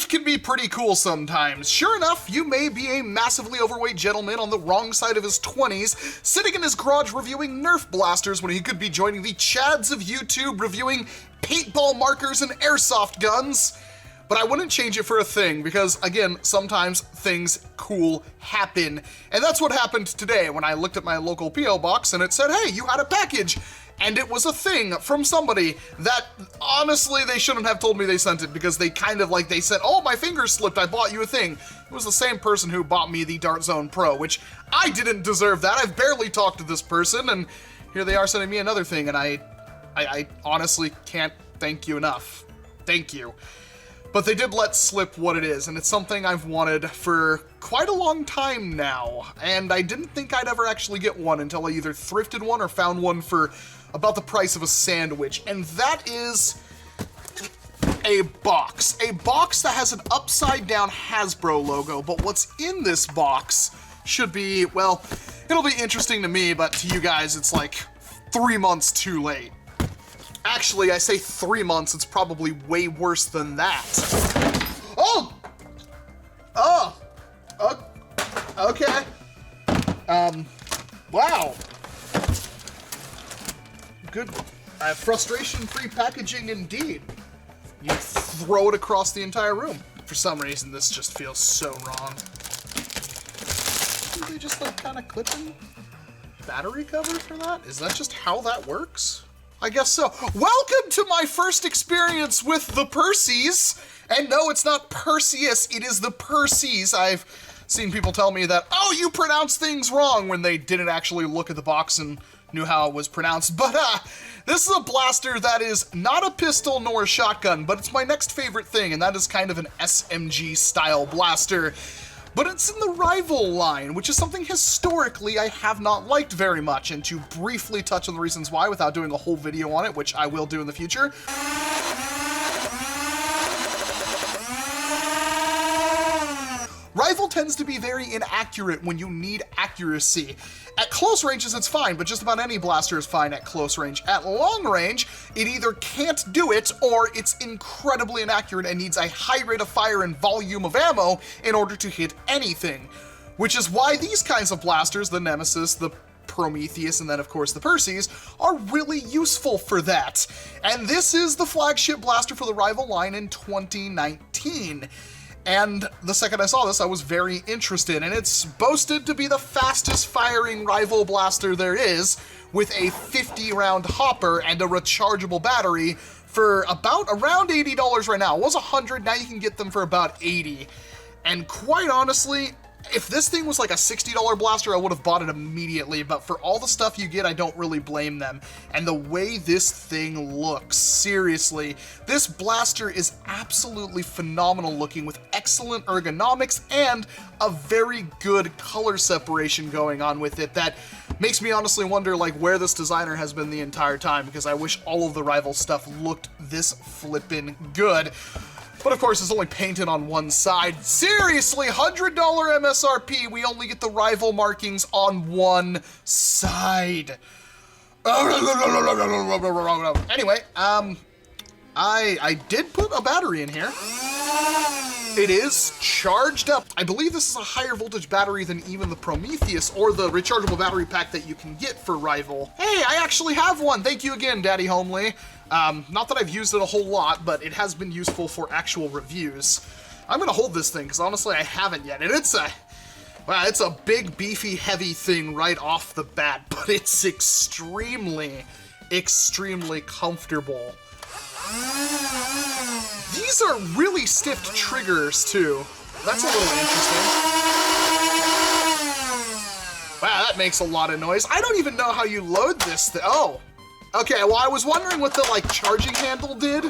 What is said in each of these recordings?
Life can be pretty cool sometimes. Sure enough, you may be a massively overweight gentleman on the wrong side of his 20s, sitting in his garage reviewing Nerf blasters when he could be joining the Chads of YouTube reviewing paintball markers and airsoft guns. But I wouldn't change it for a thing, because again, sometimes things cool happen. And that's what happened today when I looked at my local P.O. box and it said, hey, you had a package. And it was a thing from somebody that, honestly, they shouldn't have told me they sent it, because they kind of like, they said, oh, my finger slipped, I bought you a thing. It was the same person who bought me the Dart Zone Pro, which I didn't deserve that. I've barely talked to this person, and here they are sending me another thing, and I honestly can't thank you enough. Thank you. But they did let slip what it is, and it's something I've wanted for quite a long time now, and I didn't think I'd ever actually get one until I either thrifted one or found one for about the price of a sandwich, and that is a box that has an upside down Hasbro logo. But what's in this box should be, well, it'll be interesting to me, but to you guys it's like 3 months too late. Actually, I say 3 months, it's probably way worse than that. Oh! Oh! Okay. Wow. Good. Frustration-free packaging indeed. You throw it across the entire room. For some reason, this just feels so wrong. Are they just like kind of clipping battery cover for that? Is that just how that works? I guess so. Welcome to my first experience with the Perses. And no, it's not Perseus, it is the Perses. I've seen people tell me that, oh, you pronounce things wrong, when they didn't actually look at the box and knew how it was pronounced. But this is a blaster that is not a pistol nor a shotgun, but it's my next favorite thing, and that is kind of an SMG-style blaster. But it's in the Rival line, which is something historically I have not liked very much, and to briefly touch on the reasons why without doing a whole video on it, which I will do in the future. Rival tends to be very inaccurate when you need accuracy. At close ranges it's fine, but just about any blaster is fine at close range. At long range, it either can't do it, or it's incredibly inaccurate and needs a high rate of fire and volume of ammo in order to hit anything. Which is why these kinds of blasters, the Nemesis, the Prometheus, and then of course the Perses, are really useful for that. And this is the flagship blaster for the Rival line in 2019. And the second I saw this, I was very interested, and it's boasted to be the fastest firing Rival blaster there is, with a 50-round hopper and a rechargeable battery for around $80 right now. It was $100, now you can get them for about $80. And quite honestly, if this thing was like a $60 blaster, I would have bought it immediately, but for all the stuff you get, I don't really blame them. And the way this thing looks, seriously, this blaster is absolutely phenomenal looking, with excellent ergonomics and a very good color separation going on with it that makes me honestly wonder like where this designer has been the entire time, because I wish all of the Rival stuff looked this flippin' good. But of course, it's only painted on one side. Seriously, $100 MSRP, we only get the Rival markings on one side. Anyway, I did put a battery in here. It is charged up. I believe this is a higher voltage battery than even the Prometheus or the rechargeable battery pack that you can get for Rival. Hey, I actually have one. Thank you again, Daddy Homely. Not that I've used it a whole lot, but it has been useful for actual reviews. I'm gonna hold this thing, because honestly I haven't yet, and it's a big, beefy, heavy thing right off the bat, but it's extremely, extremely comfortable. These are really stiff triggers, too. That's a little interesting. Wow, that makes a lot of noise. I don't even know how you load this thing. Oh. Okay, well, I was wondering what the, like, charging handle did.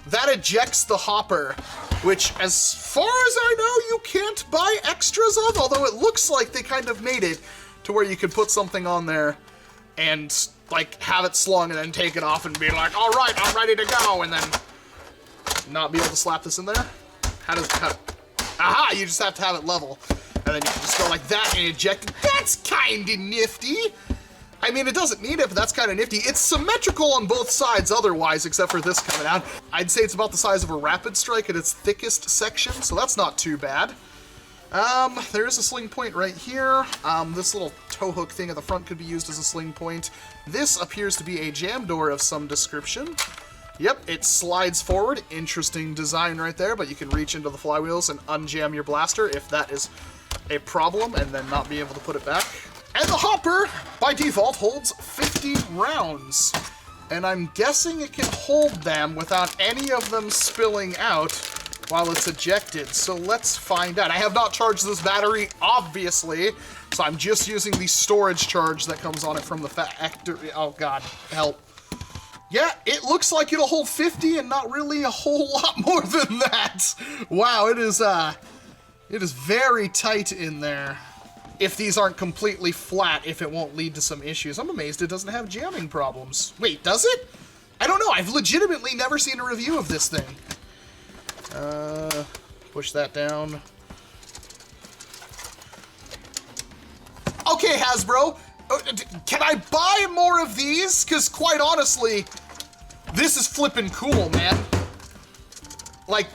That ejects the hopper, which, as far as I know, you can't buy extras of, although it looks like they kind of made it to where you could put something on there and, like, have it slung and then take it off and be like, all right, I'm ready to go, and then not be able to slap this in there. How does it cut? Aha, you just have to have it level, and then you can just go like that and eject it. That's kinda nifty. I mean, it doesn't need it, but that's kind of nifty. It's symmetrical on both sides otherwise, except for this coming out. I'd say it's about the size of a rapid strike at its thickest section, so that's not too bad. There's a sling point right here. This little tow hook thing at the front could be used as a sling point. This appears to be a jam door of some description. Yep, it slides forward. Interesting design right there, but you can reach into the flywheels and unjam your blaster if that is a problem, and then not be able to put it back. And the hopper, by default, holds 50 rounds. And I'm guessing it can hold them without any of them spilling out while it's ejected. So let's find out. I have not charged this battery, obviously, so I'm just using the storage charge that comes on it from the factory. Oh God, help. Yeah, it looks like it'll hold 50 and not really a whole lot more than that. Wow, it is very tight in there. If these aren't completely flat, if it won't lead to some issues. I'm amazed it doesn't have jamming problems. Wait, does it? I don't know. I've legitimately never seen a review of this thing. Push that down. Okay, Hasbro. Can I buy more of these? Because quite honestly, this is flippin' cool, man. Like,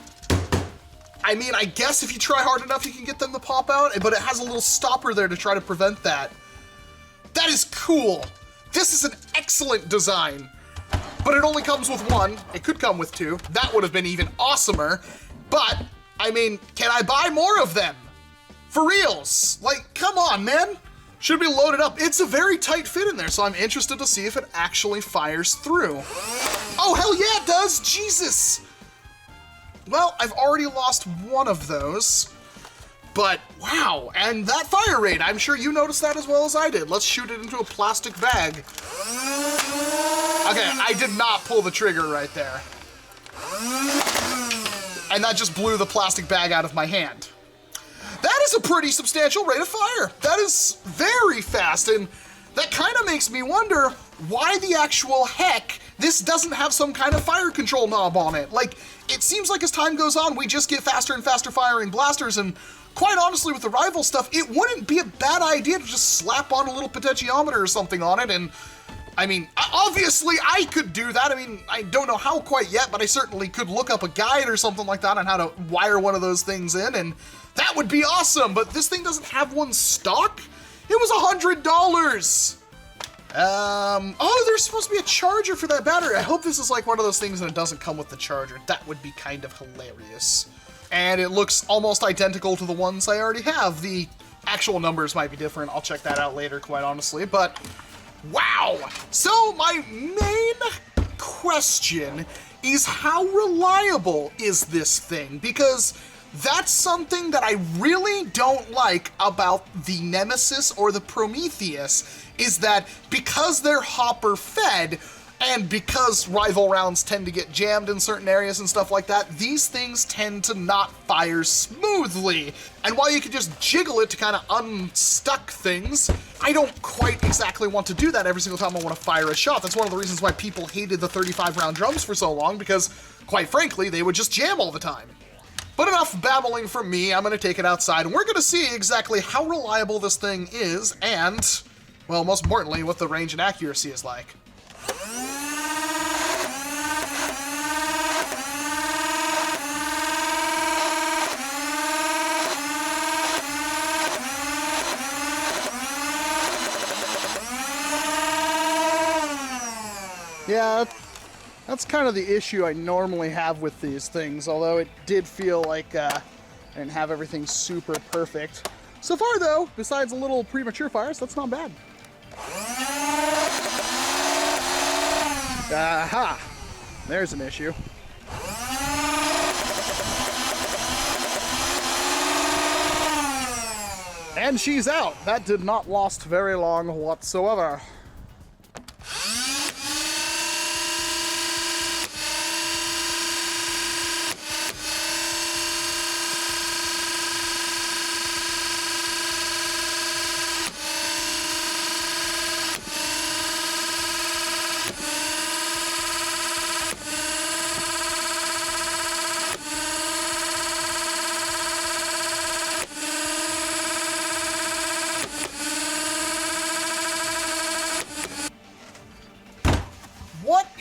I mean, I guess if you try hard enough, you can get them to pop out, but it has a little stopper there to try to prevent that. That is cool. This is an excellent design, but it only comes with one. It could come with two. That would have been even awesomer, but, I mean, can I buy more of them? For reals. Like, come on, man. Should be loaded up. It's a very tight fit in there, so I'm interested to see if it actually fires through. Oh, hell yeah, it does. Jesus. Well, I've already lost one of those, but wow, and that fire rate, I'm sure you noticed that as well as I did. Let's shoot it into a plastic bag. Okay, I did not pull the trigger right there. And that just blew the plastic bag out of my hand. That is a pretty substantial rate of fire. That is very fast, and that kind of makes me wonder why the actual heck this doesn't have some kind of fire control knob on it. Like, it seems like as time goes on, we just get faster and faster firing blasters, and quite honestly, with the Rival stuff, it wouldn't be a bad idea to just slap on a little potentiometer or something on it, and I mean, obviously I could do that. I mean, I don't know how quite yet, but I certainly could look up a guide or something like that on how to wire one of those things in, and that would be awesome, but this thing doesn't have one stock? It was $100! Oh, there's supposed to be a charger for that battery. I hope this is like one of those things and it doesn't come with the charger. That would be kind of hilarious. And it looks almost identical to the ones I already have. The actual numbers might be different. I'll check that out later, quite honestly, but wow! So my main question is, how reliable is this thing? Because that's something that I really don't like about the Nemesis or the Prometheus, is that because they're hopper fed, and because Rival rounds tend to get jammed in certain areas and stuff like that, these things tend to not fire smoothly. And while you can just jiggle it to kind of unstuck things, I don't quite exactly want to do that every single time I want to fire a shot. That's one of the reasons why people hated the 35-round drums for so long, because, quite frankly, they would just jam all the time. But enough babbling from me, I'm going to take it outside, and we're going to see exactly how reliable this thing is, and, well, most importantly, what the range and accuracy is like. Yeah, that's kind of the issue I normally have with these things, although it did feel like I didn't have everything super perfect. So far, though, besides a little premature fires, that's not bad. Aha! There's an issue. And she's out. That did not last very long whatsoever.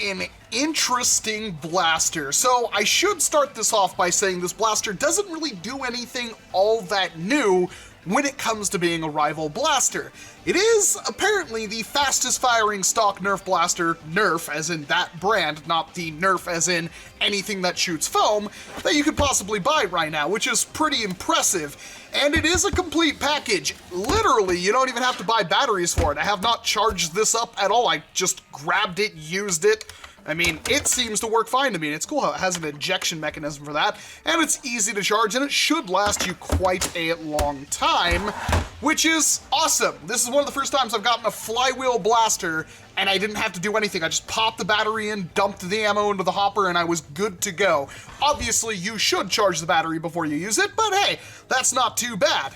an interesting blaster. So I should start this off by saying this blaster doesn't really do anything all that new when it comes to being a rival blaster. It is apparently the fastest firing stock Nerf blaster, Nerf as in that brand, not the Nerf as in anything that shoots foam, that you could possibly buy right now, which is pretty impressive. And it is a complete package. Literally, you don't even have to buy batteries for it. I have not charged this up at all. I just grabbed it, used it. I mean, it seems to work fine to me, and it's cool how it has an ejection mechanism for that, and it's easy to charge, and it should last you quite a long time, which is awesome. This is one of the first times I've gotten a flywheel blaster, and I didn't have to do anything. I just popped the battery in, dumped the ammo into the hopper, and I was good to go. Obviously, you should charge the battery before you use it, but hey, that's not too bad.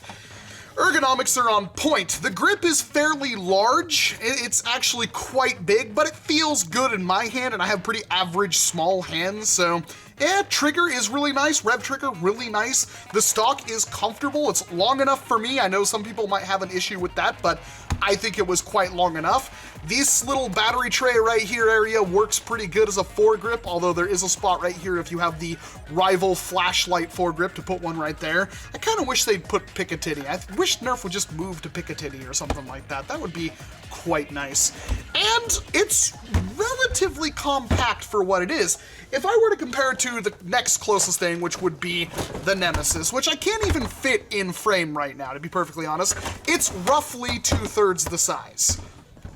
Ergonomics are on point. The grip is fairly large. It's actually quite big, but it feels good in my hand, and I have pretty average small hands, so yeah, trigger is really nice. Rev trigger, really nice. The stock is comfortable. It's long enough for me. I know some people might have an issue with that, but I think it was quite long enough. This little battery tray right here area works pretty good as a foregrip, although there is a spot right here if you have the Rival flashlight foregrip to put one right there. I kind of wish they'd put Picatinny. I wish Nerf would just move to Picatinny or something like that. That would be quite nice. And it's relatively compact for what it is. If I were to compare it to the next closest thing, which would be the Nemesis, which I can't even fit in frame right now, to be perfectly honest, it's roughly 2/3 the size.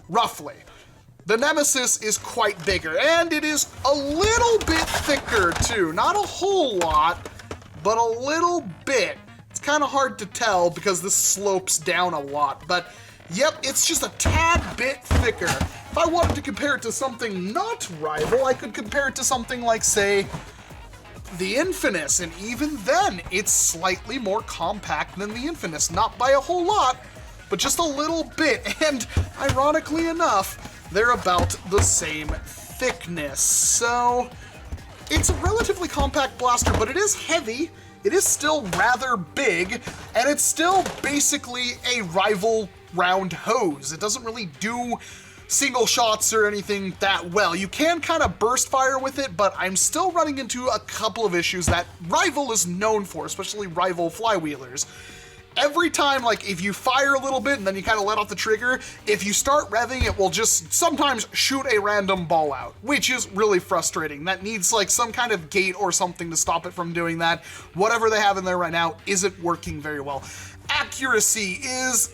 Roughly. The Nemesis is quite bigger, and it is a little bit thicker too. Not a whole lot, but a little bit. It's kind of hard to tell because this slopes down a lot, but yep, it's just a tad bit thicker. If I wanted to compare it to something not Rival, I could compare it to something like, say, the Infamous, and even then, it's slightly more compact than the Infamous. Not by a whole lot, but just a little bit, and ironically enough, they're about the same thickness. So it's a relatively compact blaster, but it is heavy, it is still rather big, and it's still basically a Rival round hose. It doesn't really do single shots or anything that well. You can kind of burst fire with it, but I'm still running into a couple of issues that Rival is known for, especially Rival flywheelers. Every time, like, if you fire a little bit and then you kind of let off the trigger, if you start revving, it will just sometimes shoot a random ball out, which is really frustrating. That needs, like, some kind of gate or something to stop it from doing that. Whatever they have in there right now isn't working very well. Accuracy is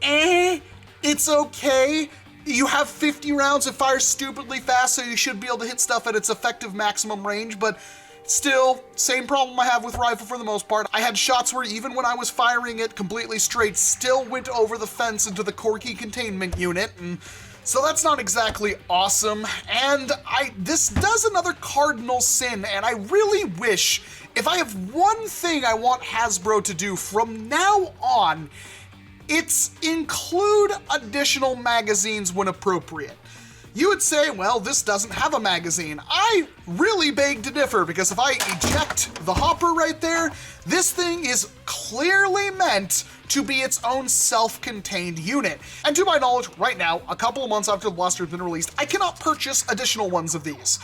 it's okay. You have 50 rounds, it fires stupidly fast, so you should be able to hit stuff at its effective maximum range, but still, same problem I have with Rifle for the most part. I had shots where even when I was firing it completely straight, still went over the fence into the Corky containment unit, and so that's not exactly awesome. And this does another cardinal sin, and I really wish, if I have one thing I want Hasbro to do from now on, it's include additional magazines when appropriate. You would say, well, this doesn't have a magazine. I really beg to differ, because if I eject the hopper right there, this thing is clearly meant to be its own self-contained unit. And to my knowledge, right now, a couple of months after the blaster has been released, I cannot purchase additional ones of these,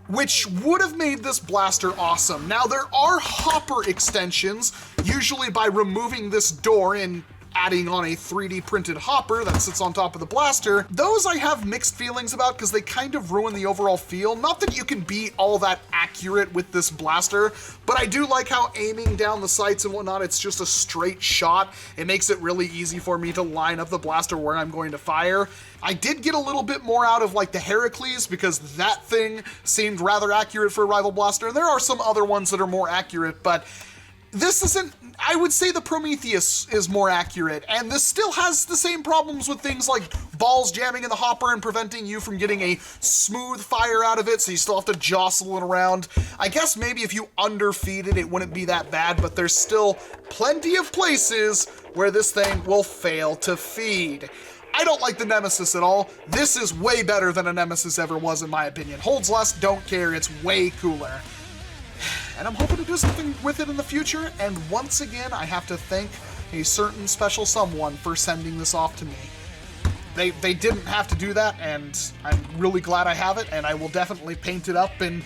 which would have made this blaster awesome. Now, there are hopper extensions, usually by removing this door and adding on a 3D printed hopper that sits on top of the blaster. Those I have mixed feelings about because they kind of ruin the overall feel. Not that you can be all that accurate with this blaster, but I do like how aiming down the sights and whatnot, it's just a straight shot. It makes it really easy for me to line up the blaster where I'm going to fire. I did get a little bit more out of, like, the Heracles, because that thing seemed rather accurate for a Rival blaster, and there are some other ones that are more accurate, but this isn't. I would say the Prometheus is more accurate, and this still has the same problems with things like balls jamming in the hopper and preventing you from getting a smooth fire out of it, so you still have to jostle it around. I guess maybe if you underfeed it, it wouldn't be that bad, but there's still plenty of places where this thing will fail to feed. I don't like the Nemesis at all. This is way better than a Nemesis ever was, in my opinion. Holds less, don't care, it's way cooler. And I'm hoping to do something with it in the future, and once again, I have to thank a certain special someone for sending this off to me. they didn't have to do that, and I'm really glad I have it, and I will definitely paint it up and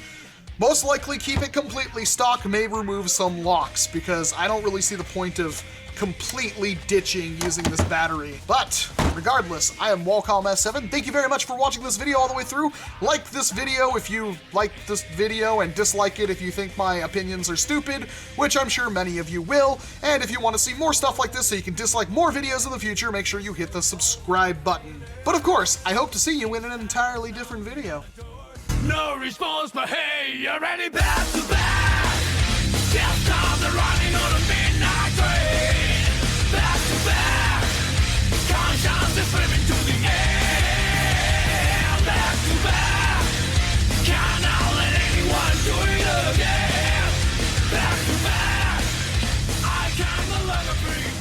most likely keep it completely stock, may remove some locks, because I don't really see the point of completely ditching using this battery. But regardless, I am Walcom S7. Thank you very much for watching this video all the way through. Like this video if you like this video, and dislike it if you think my opinions are stupid, which I'm sure many of you will. And if you want to see more stuff like this so you can dislike more videos in the future, make sure you hit the subscribe button. But of course, I hope to see you in an entirely different video. No response, but hey, you're ready back to back. Just time they're running on a midnight train. Back to back. Conscience is swimming to the air. Back to back. Cannot let anyone do it again. Back to back. I can no longer breathe.